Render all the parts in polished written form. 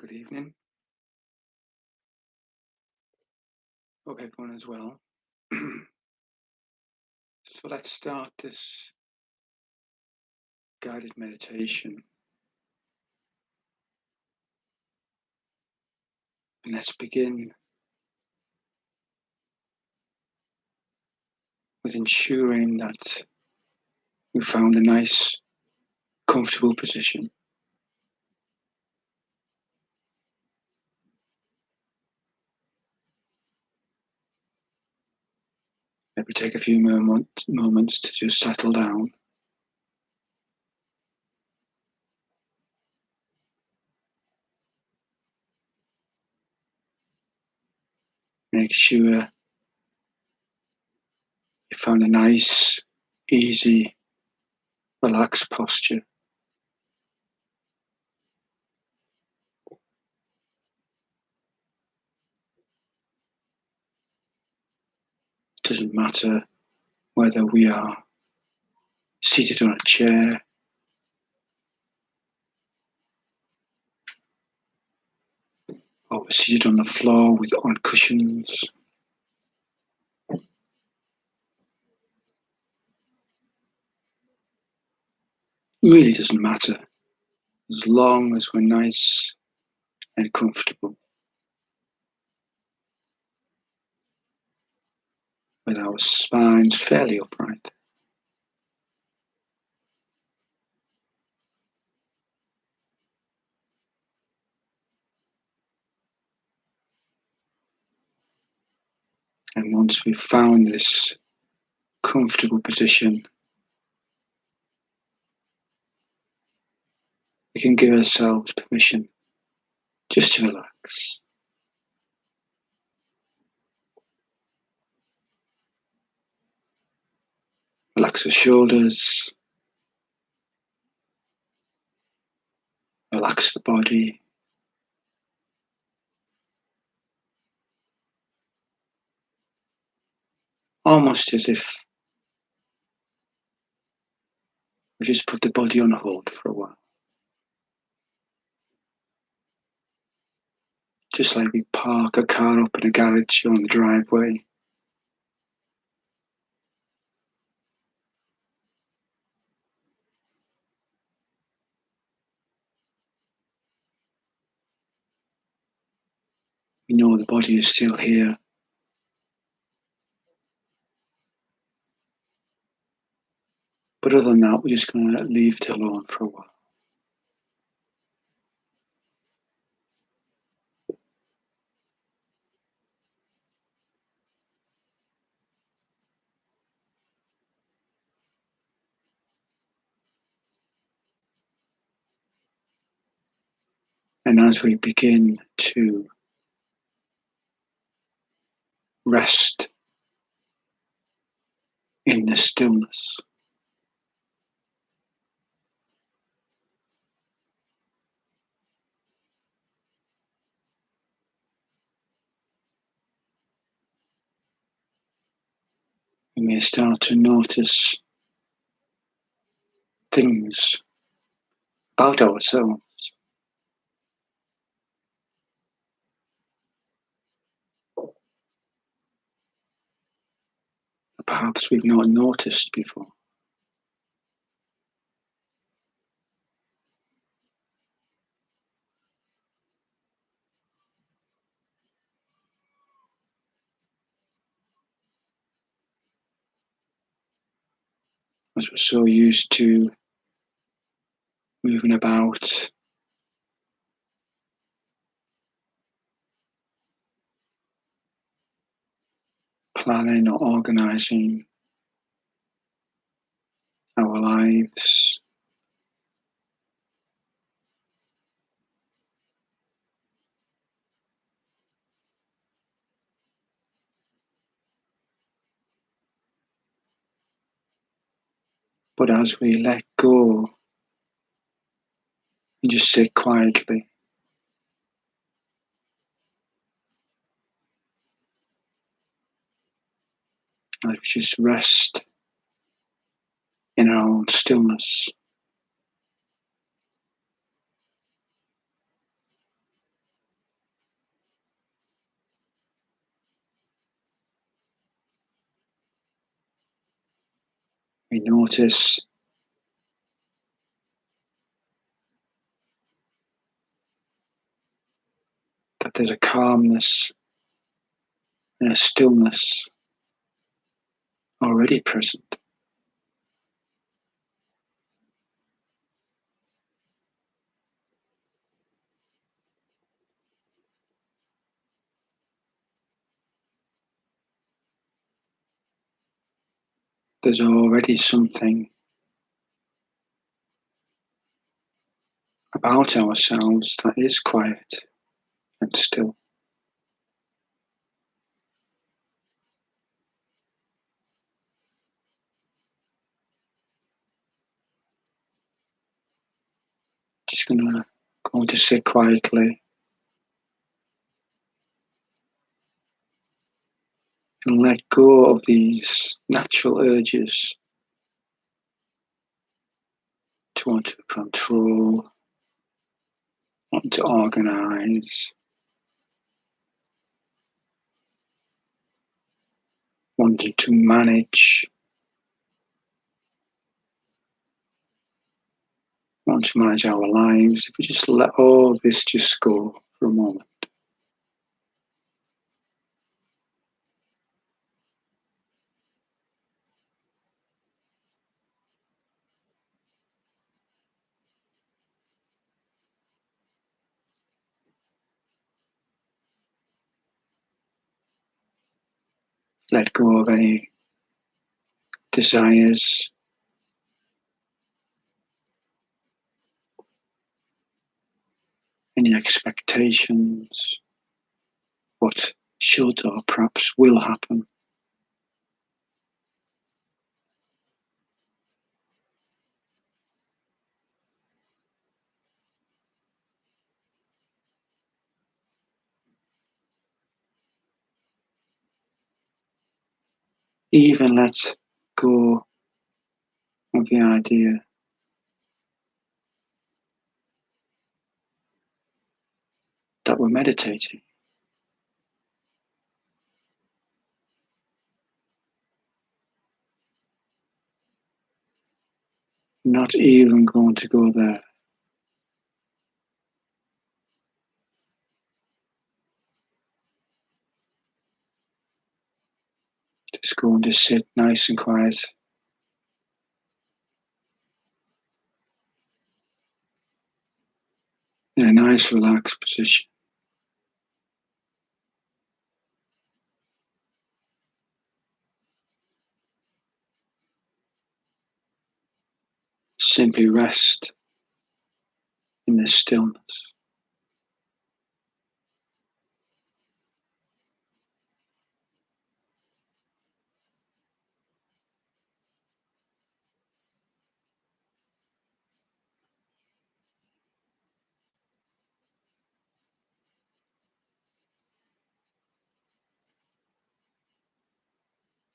Good evening. Hope everyone is well. So let's start this guided meditation. And let's begin with ensuring that we found a nice, comfortable position. Maybe take a few moments to just settle down. Make sure you found a nice, easy, relaxed posture. It doesn't matter whether we are seated on a chair, or we're seated on the floor on cushions. It really doesn't matter, as long as we're nice and comfortable, with our spines fairly upright. And once we've found this comfortable position, we can give ourselves permission just to relax. Relax the shoulders, relax the body. Almost as if we just put the body on hold for a while. Just like we park a car up in a garage or on the driveway. We know the body is still here. But other than that, we're just going to leave it alone for a while. And as we begin to rest in the stillness, we may start to notice things about ourselves. Perhaps we've not noticed before. As we're so used to moving about, planning or organizing our lives. But as we let go and just sit quietly, as we just rest in our own stillness, We notice that there's a calmness and a stillness already present. There's already something about ourselves that is quiet and still. Just going to sit quietly and let go of these natural urges to want to control, want to organize, wanting to manage, want to manage our lives. If we just let all this just go for a moment. Let go of any desires, any expectations, what should or perhaps will happen. Even let go of the idea that we're meditating. Not even going to go there. Just going to sit nice and quiet in a nice relaxed position. Simply rest in this stillness.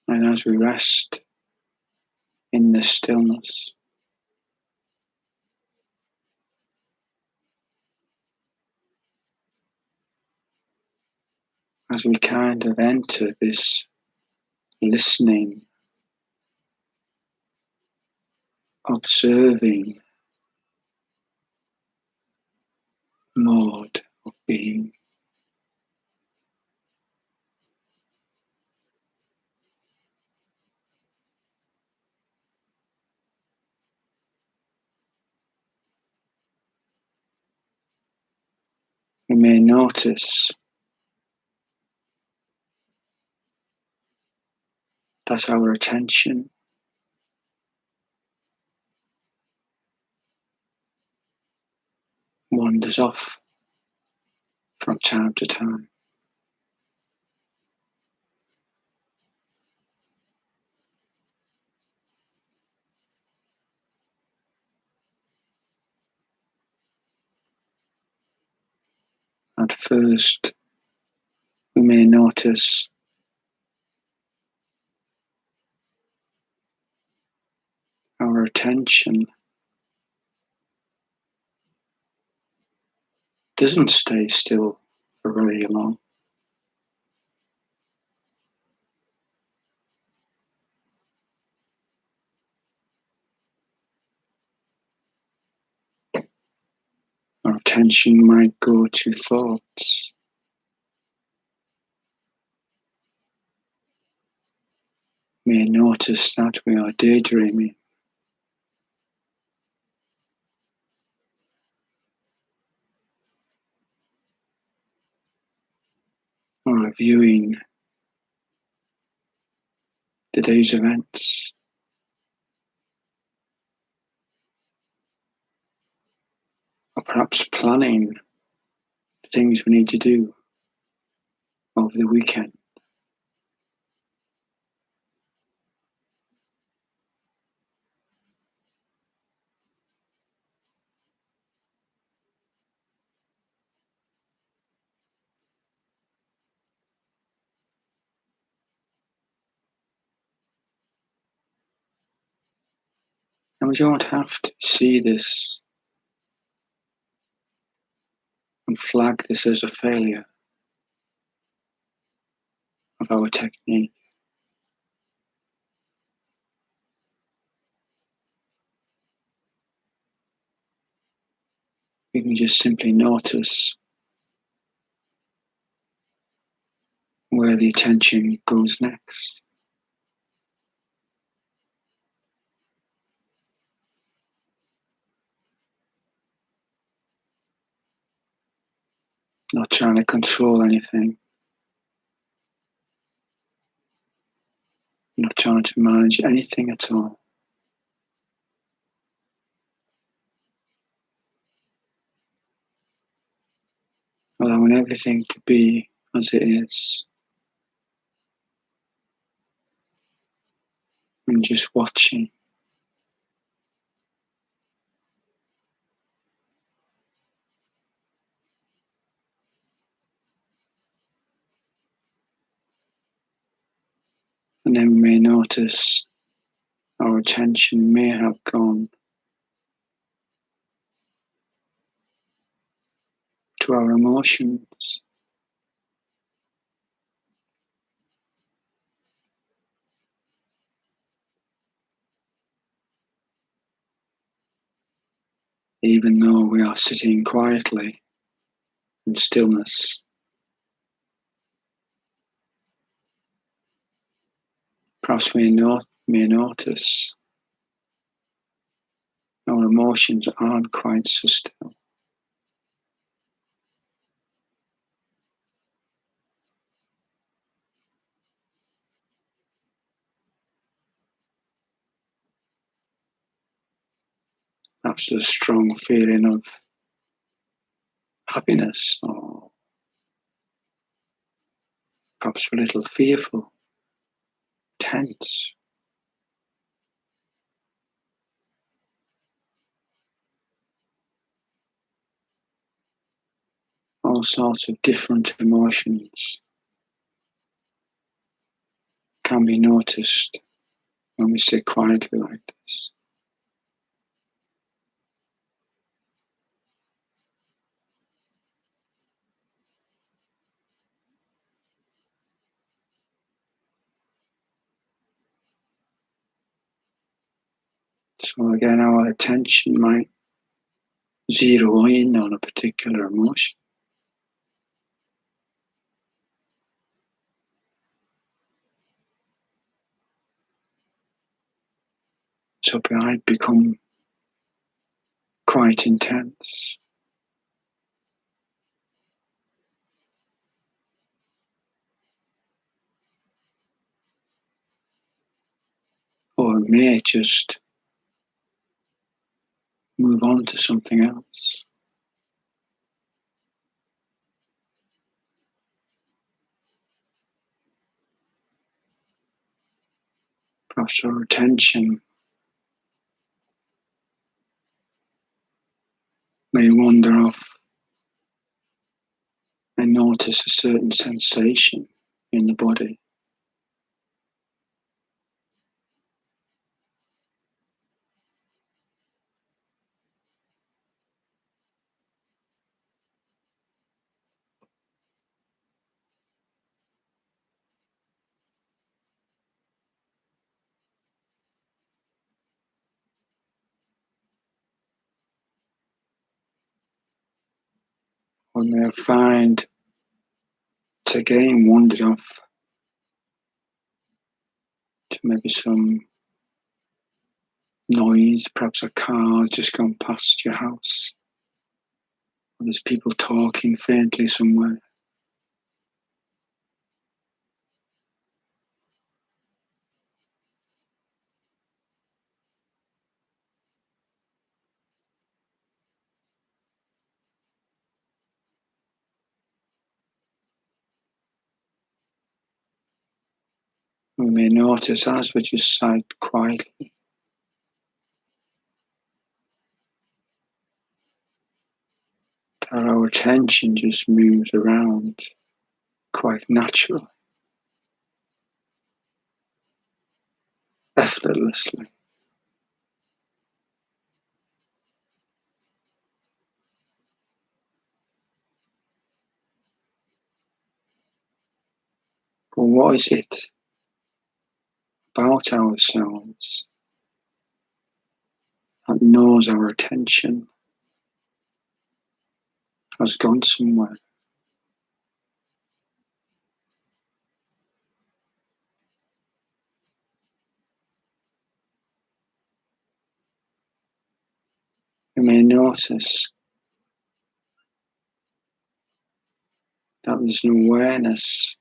And as we rest in this stillness, as we kind of enter this listening, observing mode of being, we may notice that our attention wanders off from time to time. At first, we may notice our attention doesn't stay still for very long. attention might go to thoughts. May notice that we are daydreaming, or reviewing the day's events, or perhaps planning the things we need to do over the weekend. And we don't have to see this and flag this as a failure of our technique. We can just simply notice where the attention goes next. Not trying to control anything, not trying to manage anything at all. Allowing everything to be as it is, and just watching. And then we may notice our attention may have gone to our emotions. Even though we are sitting quietly in stillness, perhaps we may notice our emotions aren't quite so still. Perhaps there's a strong feeling of happiness, or perhaps a little fearful, tense. All sorts of different emotions can be noticed when we sit quietly like this. So again, our attention might zero in on a particular emotion. So it might become quite intense. Or it may just move on to something else. Perhaps our attention may wander off and notice a certain sensation in the body. we may find it's again wandered off to maybe some noise, perhaps a car just gone past your house, or there's people talking faintly somewhere. We may notice as we just sat quietly that our attention just moves around quite naturally, effortlessly. But what is it about ourselves that knows our attention has gone somewhere? We may notice that there's an awareness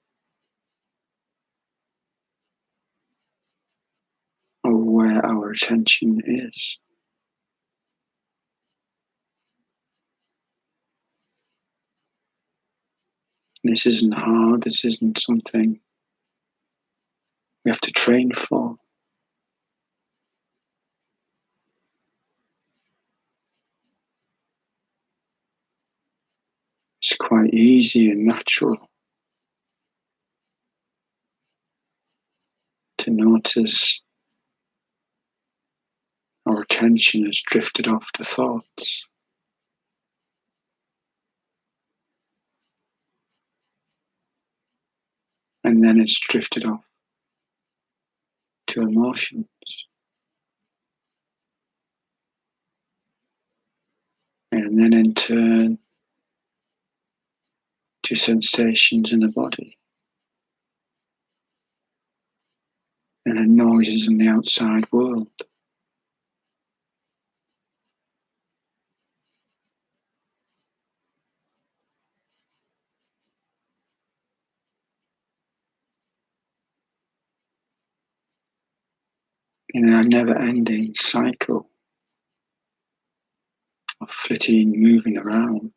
of where our attention is. This isn't hard, this isn't something we have to train for. It's quite easy and natural to notice our attention has drifted off to thoughts. And then it's drifted off to emotions. And then in turn to sensations in the body. And then noises in the outside world. In a never-ending cycle of flitting, moving around.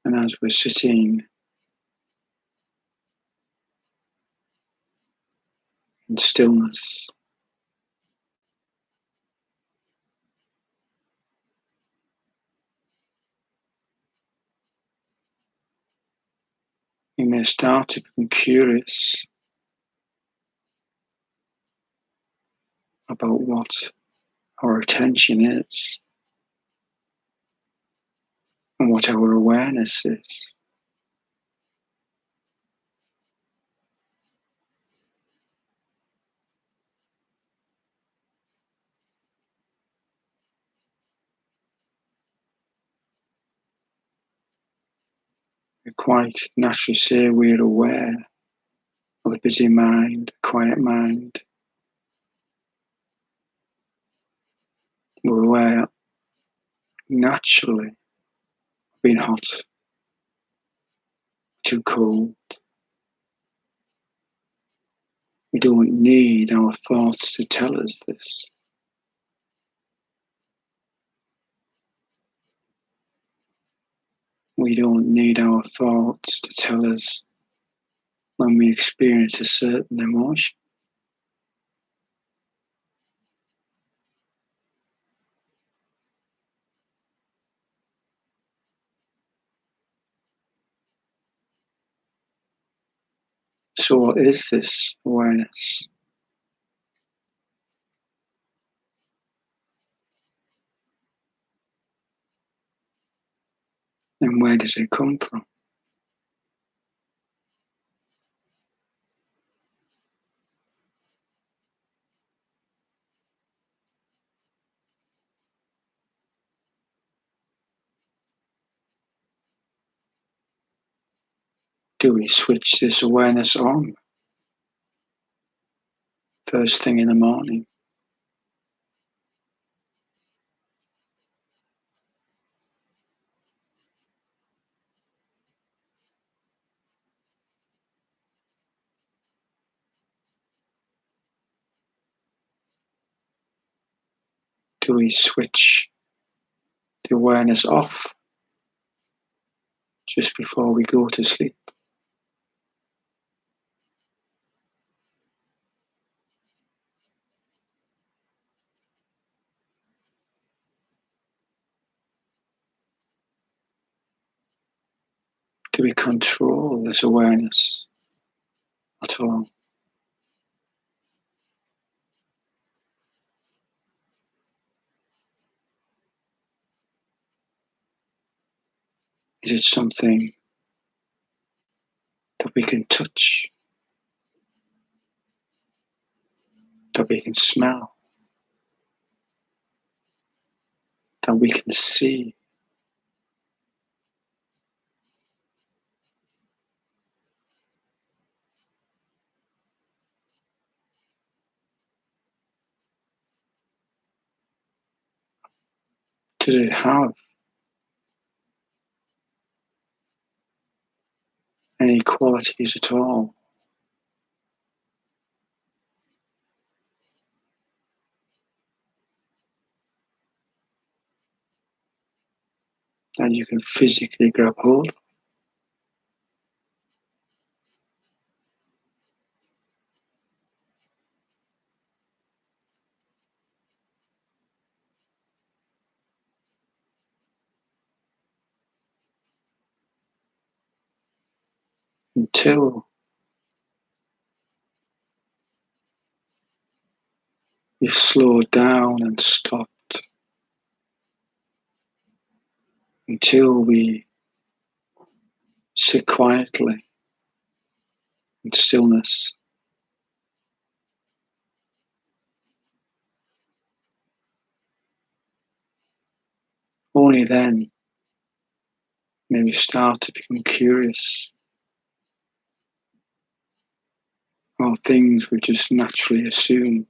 And as we're sitting in stillness, we may start to become curious about what our attention is and what our awareness is. We quite naturally say we're aware of a busy mind, a quiet mind. We're aware naturally of being hot, too cold. We don't need our thoughts to tell us this. We don't need our thoughts to tell us when we experience a certain emotion. So what is this awareness? And where does it come from? Do we switch this awareness on first thing in the morning? Do we switch the awareness off just before we go to sleep? Do we control this awareness at all? Is it something that we can touch, that we can smell, that we can see? Does it have any qualities at all? That you can physically grab hold of? Until you've slowed down and stopped, until we sit quietly in stillness. Only then may we start to become curious about things we just naturally assumed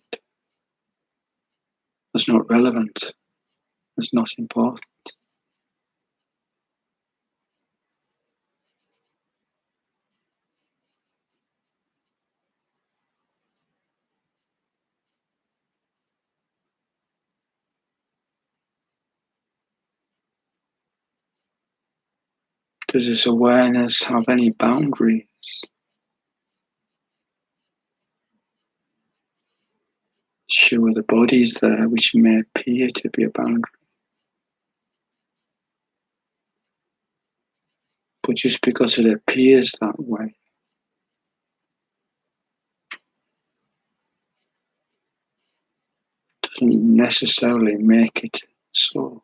as not relevant, as not important. Does this awareness have any boundaries? Sure, the body is there, which may appear to be a boundary. But just because it appears that way, doesn't necessarily make it so.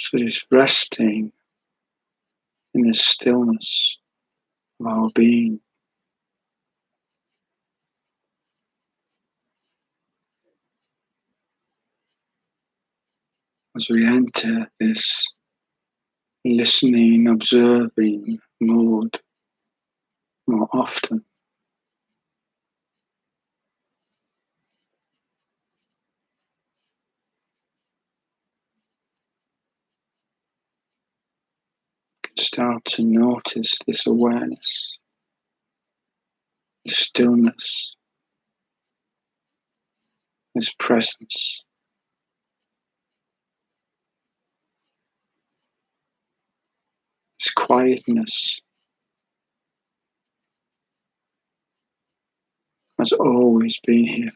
So just resting in the stillness of our being, as we enter this listening, observing mode more often. Start to notice this awareness, this stillness, this presence, this quietness has always been here.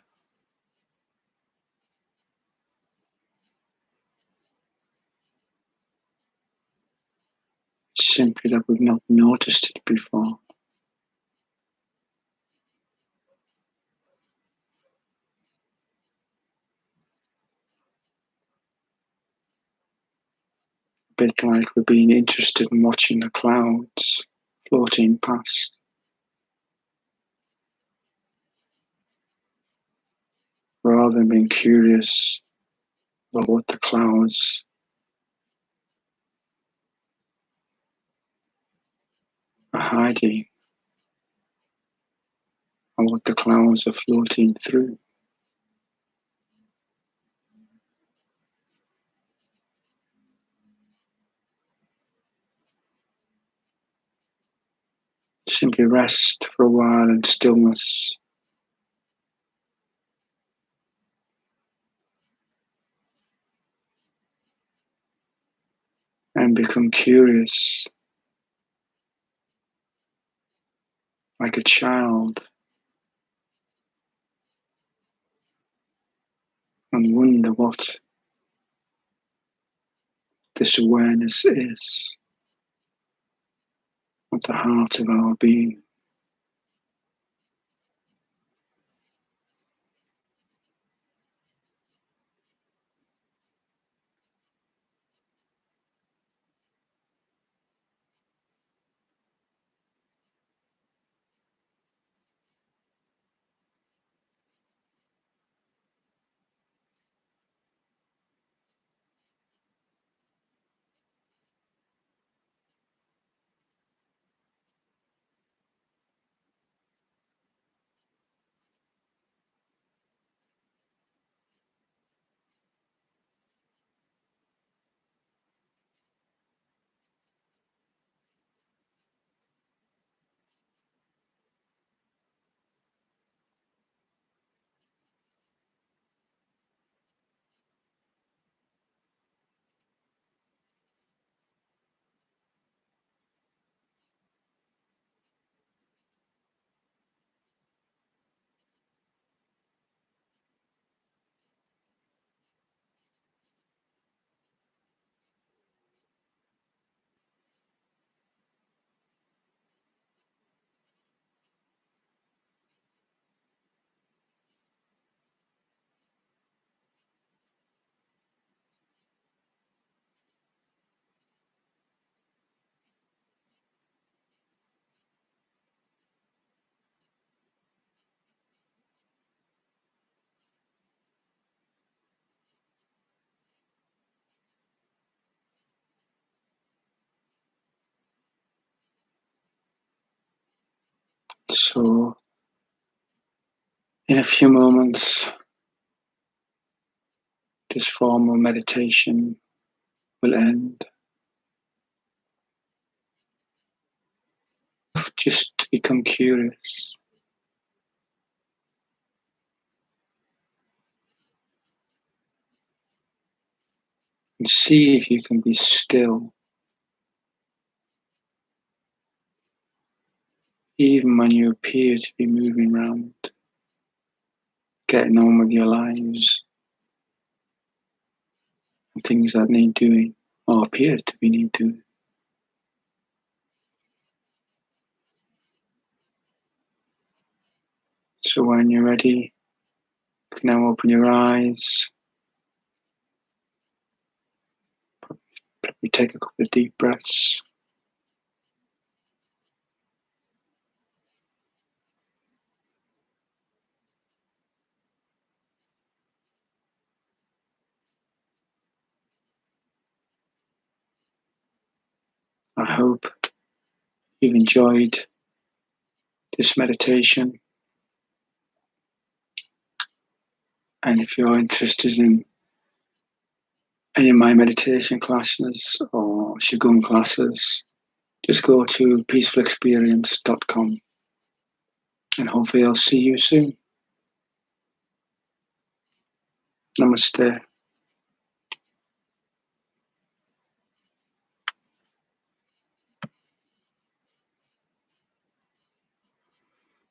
It's simply that we've not noticed it before. A bit like we're being interested in watching the clouds floating past. rather than being curious about what the clouds are hiding and what the clouds are floating through. Simply rest for a while in stillness and become curious like a child and wonder what this awareness is at the heart of our being. So, in a few moments, this formal meditation will end. Just become curious and see if you can be still, even when you appear to be moving around, getting on with your lives and things that need doing or appear to be need doing. So when you're ready, you can now open your eyes, probably take a couple of deep breaths. I hope you've enjoyed this meditation, and if you're interested in any of my meditation classes or Qigong classes, just go to peacefulexperience.com, and hopefully I'll see you soon. Namaste.